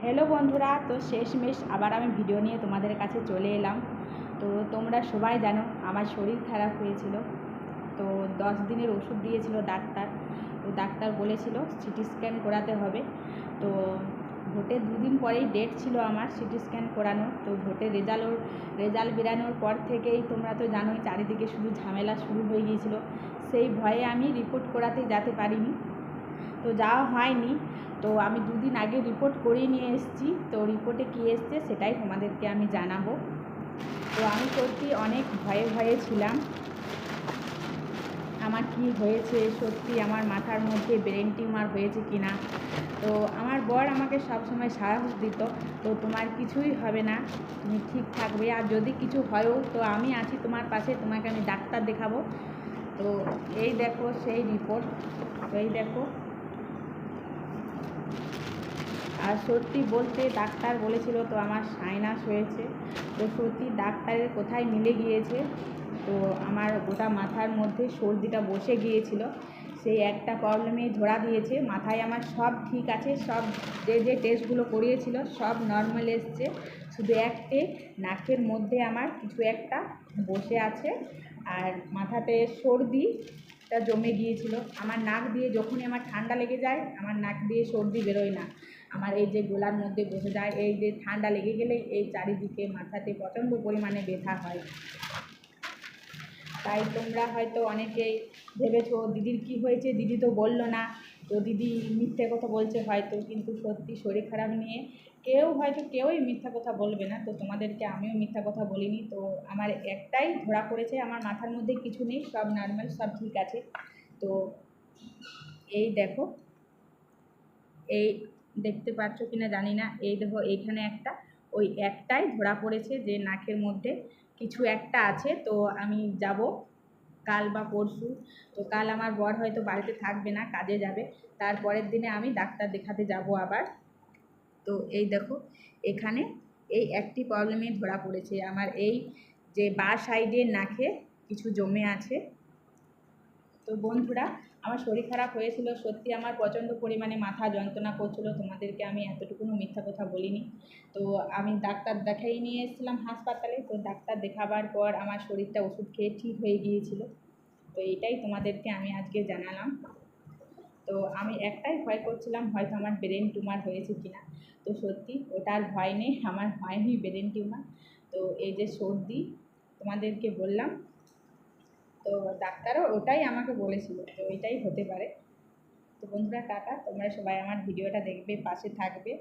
Hello বন্ধুরা, তো শেষমেশ আবার আমি ভিডিও নিয়ে তোমাদের কাছে চলে এলাম। তো তোমরা সবাই জানো আমার শরীর খারাপ হয়েছিল। তো 10 দিনের ওষুধ দিয়েছিল ডাক্তার। তো ডাক্তার বলেছিল সিটি স্ক্যান করাতে হবে। তো ভোটের 2 দিন পরেই ডেট ছিল আমার সিটি স্ক্যান করানোর। তো ভোটের রেজাল্ট বেরানোর পর থেকেই তোমরা তো জানোই চারিদিকে শুধু ঝামেলা শুরু হয়ে গিয়েছিলো। সেই ভয়ে আমি রিপোর্ট করাতে যেতে পারিনি, তো যাওয়া হয়নি। তো আমি 2 দিন আগে রিপোর্ট করিয়ে নিয়ে এসেছি। তো রিপোর্টে কী এসছে সেটাই তোমাদেরকে আমি জানাবো। তো আমি সত্যি অনেক ভয়ে ছিলাম আমার কি হয়েছে, সত্যি আমার মাথার মধ্যে ব্রেন টিউমার হয়েছে কি না। তো আমার বর আমাকে সবসময় সাহস দিত, তো তোমার কিছুই হবে না, তুমি ঠিক থাকবে, আর যদি কিছু হয়ও তো আমি আছি তোমার পাশে, তোমাকে আমি ডাক্তার দেখাবো। তো এই দেখো সেই রিপোর্ট, তো এই দেখো। আর সত্যি বলতে ডাক্তার বলেছিল তো আমার সাইনাস হয়েছে। তো সত্যি ডাক্তারের কোথায় মিলে গিয়েছে। তো আমার গোটা মাথার মধ্যে সর্দিটা বসে গিয়েছিল, সেই একটা প্রবলেমেই ধরা দিয়েছে। মাথায় আমার সব ঠিক আছে, সব যে টেস্টগুলো করিয়েছিল সব নর্মাল এসছে, শুধু একটে নাকের মধ্যে আমার কিছু একটা বসে আছে, আর মাথাতে সর্দিটা জমে গিয়েছিল। আমার নাক দিয়ে যখনই আমার ঠান্ডা লেগে যায় আমার নাক দিয়ে সর্দি বেরোয় না, আমার এই যে গলার মধ্যে বসে যায়, এই যে ঠান্ডা লেগে গেলে এই চারিদিকে মাথাতে প্রচণ্ড পরিমাণে ব্যথা হয়। তাই তোমরা হয়তো অনেকেই ভেবেছো দিদির কি হয়েছে, দিদি তো বললো না, তো দিদি মিথ্যে কথা বলছে হয়তো। কিন্তু সত্যি শরীর খারাপ নিয়ে কেউই মিথ্যা কথা বলবে না। তো তোমাদেরকে আমিও মিথ্যা কথা বলিনি। তো আমার একটাই ধরা পড়েছে, আমার মাথার মধ্যে কিছু নেই, সব নর্মাল, সব ঠিক আছে। তো এই দেখো, এই দেখতে পাচ্ছ কিনা জানি না, এই দেখো এইখানে একটা, ওই একটাই ধরা পড়েছে যে নাকের মধ্যে কিছু একটা আছে। তো আমি যাব কাল বা পরশু। তো কাল আমার বর হয়তো বাড়িতে থাকবে না, কাজে যাবে, তারপরের দিনে আমি ডাক্তার দেখাতে যাব আবার। তো এই দেখো এখানে এই একটি প্রবলেমে ধরা পড়েছে আমার, এই যে বাঁ সাইডে নাকে কিছু জমে আছে। তো বন্ধুরা, আমার শরীর খারাপ হয়েছিল, সত্যি আমার প্রচণ্ড পরিমাণে মাথা যন্ত্রণা করছিল, তোমাদেরকে আমি এতটুকুনো মিথ্যা কথা বলিনি। তো আমি ডাক্তার দেখাই নিয়ে এসেছিলাম হাসপাতালে। তো ডাক্তার দেখাবার পর আমার শরীরটা ওষুধ খেয়ে ঠিক হয়ে গিয়েছিল। তো এইটাই তোমাদেরকে আমি আজকে জানালাম। তো আমি একটাই ভয় করছিলাম হয়তো আমার ব্রেন টিউমার হয়েছে কিনা। তো সত্যি ওটার ভয় নেই, আমার হয়নি ব্রেন টিউমার। তো এই যে সর্দি তোমাদেরকে বললাম, তো ডাক্তারও ওটাই আমাকে বলেছিল, তো ওইটাই হতে পারে। তো বন্ধুরা টাটা, তোমরা সবাই আমার ভিডিওটা দেখবে, পাশে থাকবে।